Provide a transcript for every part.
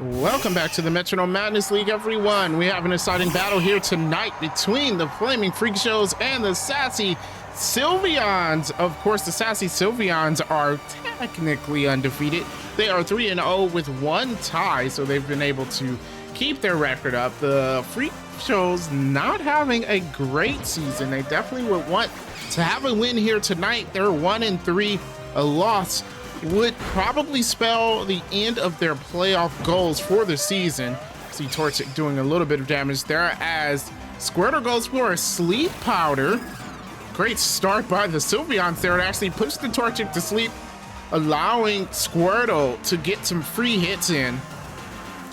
Welcome back to the Metronome Madness League, everyone. We have an exciting battle here tonight between the Flaming Freakshows and the Sassy Sylveons. Of course, the Sassy Sylveons are technically undefeated. They are 3-0 with one tie, so they've been able to keep their record up. The Freakshows not having a great season. They definitely would want to have a win here tonight. They're 1-3. A loss would probably spell the end of their playoff goals for the season. See Torchic doing a little bit of damage there as Squirtle goes for a sleep powder. Great start by the Sylveons there. It actually puts the Torchic to sleep, allowing Squirtle to get some free hits in.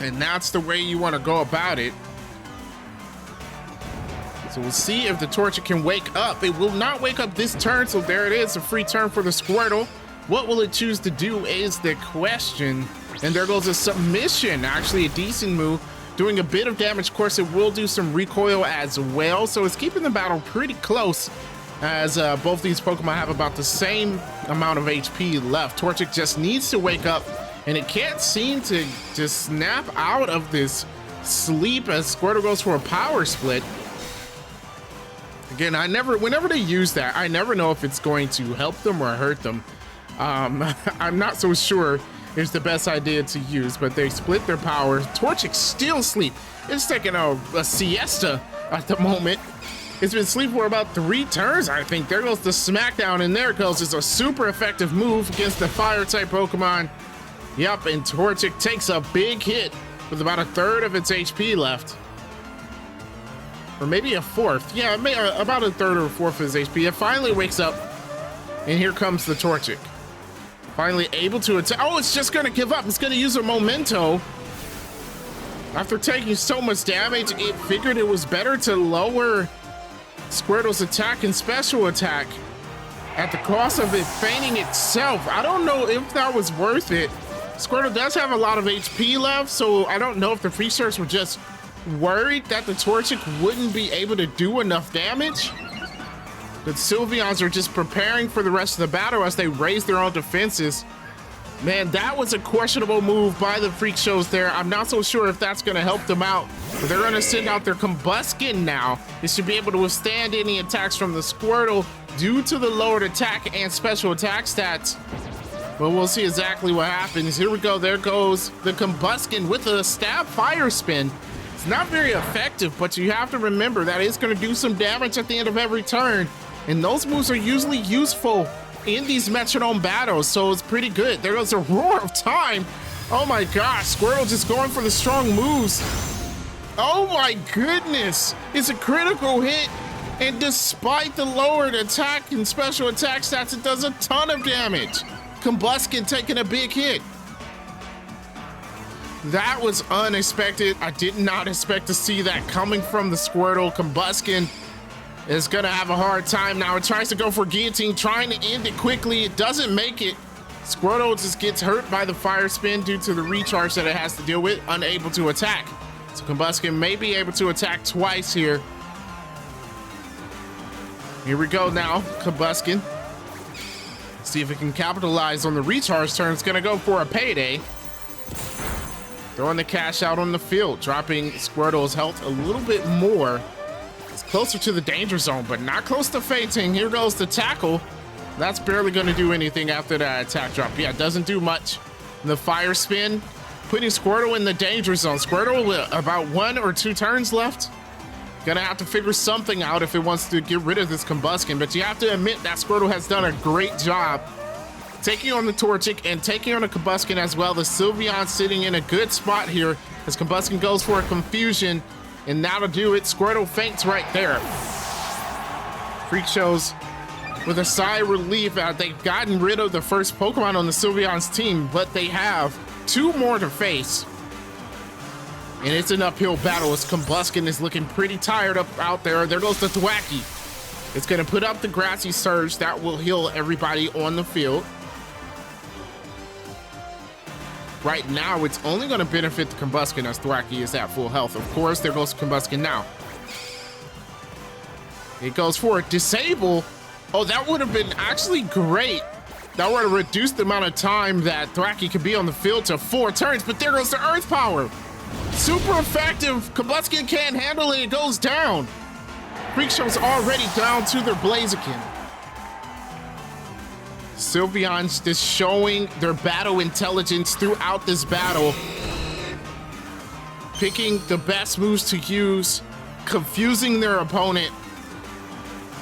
And that's the way you want to go about it. So we'll see if the Torchic can wake up. It will not wake up this turn, so there it is, a free turn for the Squirtle. What will it choose to do is the question. And there goes a submission, actually a decent move, doing a bit of damage. Of course, it will do some recoil as well, so it's keeping the battle pretty close as both these Pokemon have about the same amount of HP left. Torchic just needs to wake up, and it can't seem to just snap out of this sleep as Squirtle goes for a power split. Again, whenever they use that, I never know if it's going to help them or hurt them. I'm not so sure it's the best idea to use, but they split their power. Torchic still asleep. It's taking a siesta at the moment. It's been asleep for about 3 turns, I think. There goes the smackdown, and there it goes. It's a super effective move against the fire-type Pokemon. Yep, and Torchic takes a big hit with about 1/3 of its HP left. Or maybe 1/4. Yeah, about 1/3 or 1/4 of his HP. It finally wakes up, and here comes the Torchic. Finally able to attack. Oh, it's just gonna give up. It's gonna use a memento. After taking so much damage, it figured it was better to lower Squirtle's attack and special attack at the cost of it feigning itself. I don't know if that was worth it. Squirtle does have a lot of HP left, so I don't know if the Freakshows were just worried that the Torchic wouldn't be able to do enough damage. The Sylveons are just preparing for the rest of the battle as they raise their own defenses. Man, that was a questionable move by the Freakshows there. I'm not so sure if that's going to help them out. But they're going to send out their Combuskin now. It should be able to withstand any attacks from the Squirtle due to the lowered attack and special attack stats. But we'll see exactly what happens. Here we go. There goes the Combuskin with a stab fire spin. It's not very effective, but you have to remember that it's going to do some damage at the end of every turn. And those moves are usually useful in these Metronome battles, so it's pretty good. There goes a Roar of Time. Oh my gosh, Squirtle just going for the strong moves. Oh my goodness, it's a critical hit. And despite the lowered attack and special attack stats, it does a ton of damage. Combuskin taking a big hit. That was unexpected. I did not expect to see that coming from the Squirtle. Combuskin is gonna have a hard time now. It tries to go for guillotine, trying to end it quickly. It doesn't make it. Squirtle just gets hurt by the fire spin due to the recharge that it has to deal with, unable to attack. So Combuskin may be able to attack twice here. Here we go now, Combuskin. See if it can capitalize on the recharge turn. It's gonna go for a payday. Throwing the cash out on the field, dropping Squirtle's health a little bit more. It's closer to the danger zone, but not close to fainting. Here goes the tackle. That's barely going to do anything after that attack drop. Yeah, it doesn't do much. The fire spin, putting Squirtle in the danger zone. Squirtle with about 1 or 2 turns left. Gonna have to figure something out if it wants to get rid of this Combuskin, but you have to admit that Squirtle has done a great job taking on the Torchic and taking on a Combuskin as well. The Sylveon sitting in a good spot here as Combuskin goes for a confusion, and that'll do it. Squirtle faints right there. Freakshows with a sigh of relief. They've gotten rid of the first Pokemon on the Sylveon's team, but they have 2 more to face. And it's an uphill battle as Combuskin is looking pretty tired up out there. There goes the Thwacky. It's gonna put up the Grassy Surge. That will heal everybody on the field. Right now, it's only going to benefit the Combuskin as Thwacky is at full health. Of course, there goes Combuskin now. It goes for a disable. Oh, that would have been actually great That would have reduced the amount of time that Thwacky could be on the field to 4 turns, but there goes the Earth Power. Super effective. Kablutskin can't handle it. It goes down. Freakshows already down to their Blaziken. Sylveons just showing their battle intelligence throughout this battle. Picking the best moves to use, confusing their opponent,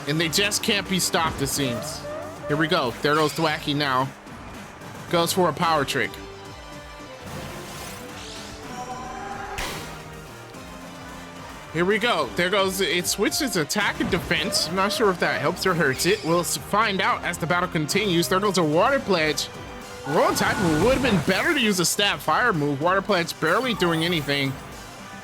and they just can't be stopped, it seems. Here we go. There goes Thwacky now. Goes for a power trick. Here we go. There goes, it switches attack and defense. I'm not sure if that helps or hurts it. We'll find out as the battle continues. There goes a Water Pledge. Rolling type move would have been better to use a stab fire move. Water Pledge barely doing anything.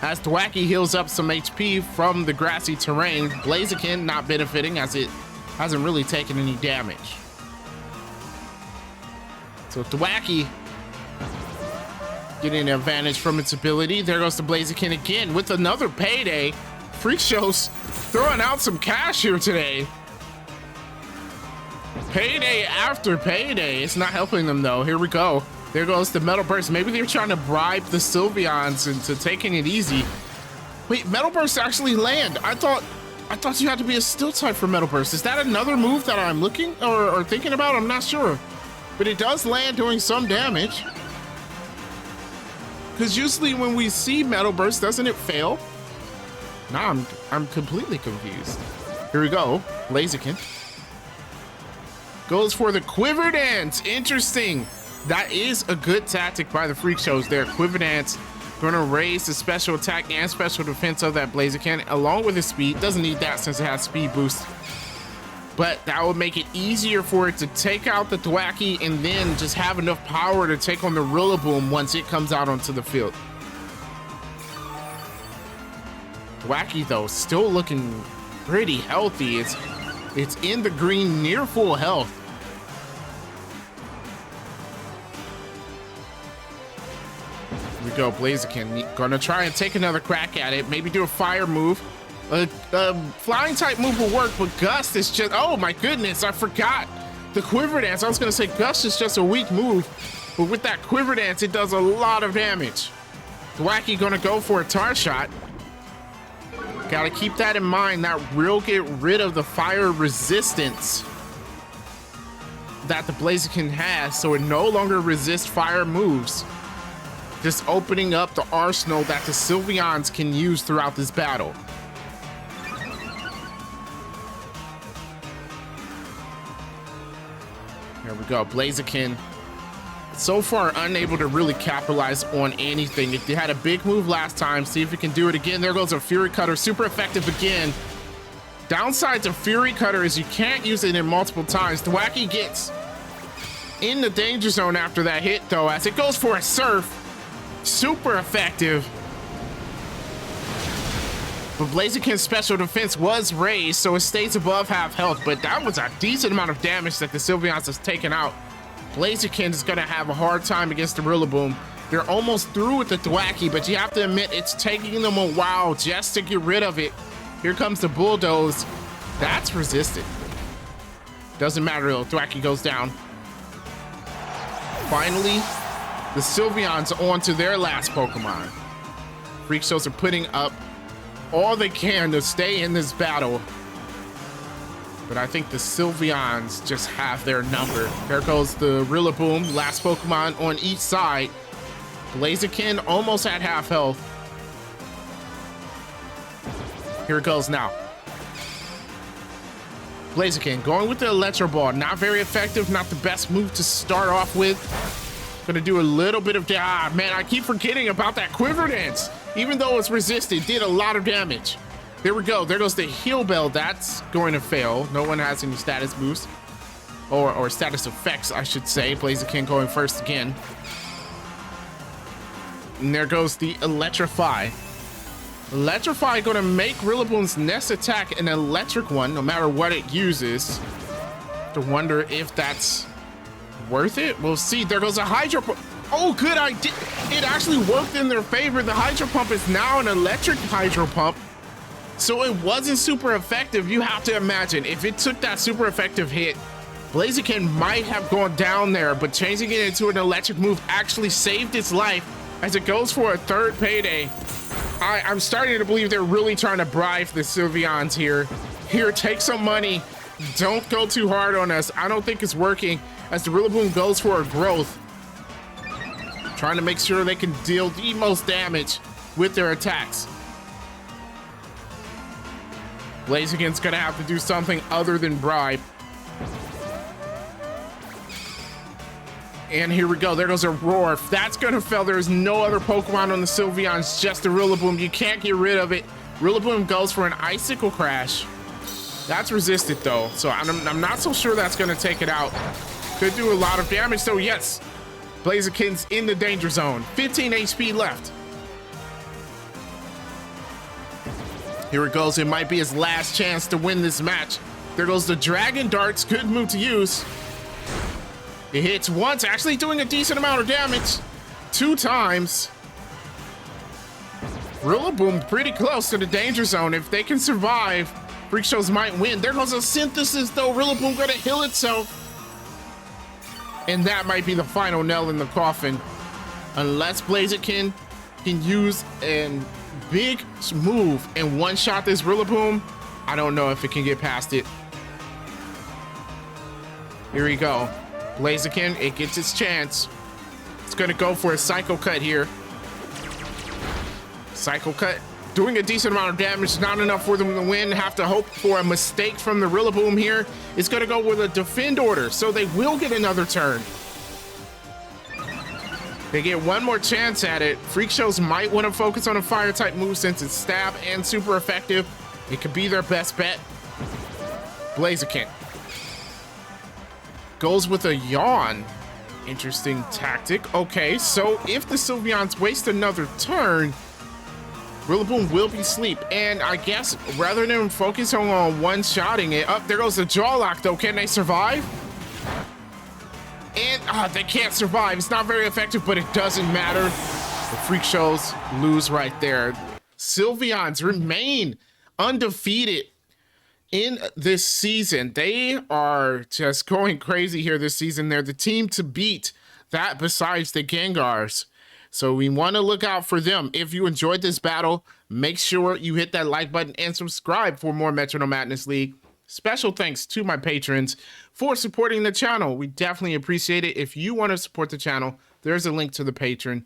As Thwacky heals up some HP from the grassy terrain. Blaziken not benefiting as it hasn't really taken any damage. So Thwacky getting an advantage from its ability. There goes the Blaziken again with another payday. Freakshows throwing out some cash here today. Payday after payday. It's not helping them though. Here we go. There goes the Metal Burst. Maybe they're trying to bribe the Sylveons into taking it easy. Wait, Metal Burst actually land. I thought you had to be a Steel type for Metal Burst. Is that another move that I'm looking or thinking about? I'm not sure. But it does land doing some damage. Because usually when we see Metal Burst, doesn't it fail? Nah, I'm completely confused. Here we go. Blaziken goes for the Quiver Dance. Interesting. That is a good tactic by the Freakshows there. Quiver Dance going to raise the special attack and special defense of that Blaziken along with the speed. Doesn't need that since it has speed boost. But that would make it easier for it to take out the Thwacky and then just have enough power to take on the Rillaboom once it comes out onto the field. Thwacky though, still looking pretty healthy. It's in the green, near full health. Here we go, Blaziken gonna try and take another crack at it. Maybe do a fire move. Flying type move will work, but Gust is just, oh my goodness, I forgot the Quiver Dance. I was gonna say Gust is just a weak move, but with that Quiver Dance, it does a lot of damage. Thwacky gonna go for a Tar Shot. Gotta keep that in mind. That will get rid of the fire resistance that the Blaziken has, so it no longer resists fire moves. Just opening up the arsenal that the Sylveons can use throughout this battle. There we go, Blaziken. So far, unable to really capitalize on anything. It had a big move last time. See if it can do it again. There goes a Fury Cutter. Super effective again. Downside to Fury Cutter is you can't use it in multiple times. Thwacky gets in the danger zone after that hit, though, as it goes for a Surf. Super effective. But Blaziken's special defense was raised, so it stays above half health. But that was a decent amount of damage that the Sylveons has taken out. Blaziken is going to have a hard time against the Rillaboom. They're almost through with the Thwacky, but you have to admit it's taking them a while just to get rid of it. Here comes the Bulldoze. That's resisted. Doesn't matter though. Thwacky goes down. Finally, the Sylveons onto their last Pokemon. Freakshows are putting up all they can to stay in this battle. But I think the Sylveons just have their number. There goes the Rillaboom, last Pokemon on each side. Blaziken almost at half health. Here it goes now. Blaziken going with the Electro Ball. Not very effective, not the best move to start off with. Gonna do a little bit of damage. Man, I keep forgetting about that Quiver Dance. Even though it's resisted, did a lot of damage. There we go. There goes the Heal Bell. That's going to fail. No one has any status boost. Or status effects, I should say. Blaziken going first again. And there goes the Electrify. Electrify going to make Rillaboom's next attack an electric one, no matter what it uses. To wonder if that's worth it. We'll see. There goes a Hydro Pump. Oh, good idea. It actually worked in their favor. The Hydro Pump is now an electric Hydro Pump. So it wasn't super effective. You have to imagine if it took that super effective hit Blaziken might have gone down there, but changing it into an electric move actually saved its life as it goes for a third payday. I'm starting to believe they're really trying to bribe the Sylveons here. Here, take some money. Don't go too hard on us. I don't think it's working as the Rillaboom goes for a growth. Trying to make sure they can deal the most damage with their attacks. Blaziken's gonna have to do something other than bribe. And here we go. There goes a roar. If that's gonna fail, there's no other Pokemon on the Sylveons, just the Rillaboom. You can't get rid of it. Rillaboom goes for an Icicle Crash. That's resisted though, so I'm not so sure that's gonna take it out. Could do a lot of damage, so yes. Blaziken's in the danger zone. 15 HP left. Here it goes. It might be his last chance to win this match. There goes the Dragon Darts. Good move to use. It hits once, actually doing a decent amount of damage. 2 times. Rillaboom pretty close to the danger zone. If they can survive, Freakshows might win. There goes a Synthesis though. Rillaboom gonna heal itself. And that might be the final nail in the coffin. Unless Blaziken can use a big move and one-shot this Rillaboom, I don't know if it can get past it. Here we go. Blaziken, it gets its chance. It's gonna go for a Psycho Cut here. Psycho Cut doing a decent amount of damage, not enough for them to win. Have to hope for a mistake from the Rillaboom here. It's gonna go with a Defend Order, so they will get another turn. They get one more chance at it. Freakshows might want to focus on a fire type move since it's stab and super effective. It could be their best bet. Blaziken goes with a Yawn. Interesting tactic. Okay, so if the Sylveons waste another turn, Rillaboom will be asleep. And I guess rather than focus on one-shotting it, there goes the Jaw Lock though. Can they survive? And they can't survive. It's not very effective, but it doesn't matter. The Freakshows lose right there. Sylveons remain undefeated in this season. They are just going crazy here this season. They're the team to beat, that besides the Gengars. So we want to look out for them. If you enjoyed this battle, make sure you hit that like button and subscribe for more Metronome Madness League. Special thanks to my patrons for supporting the channel. We definitely appreciate it. If you want to support the channel, there's a link to the Patreon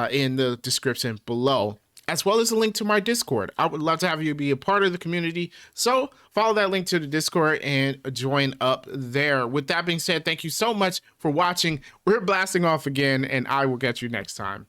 in the description below, as well as a link to my Discord. I would love to have you be a part of the community. So follow that link to the Discord and join up there. With that being said, thank you so much for watching. We're blasting off again, and I will catch you next time.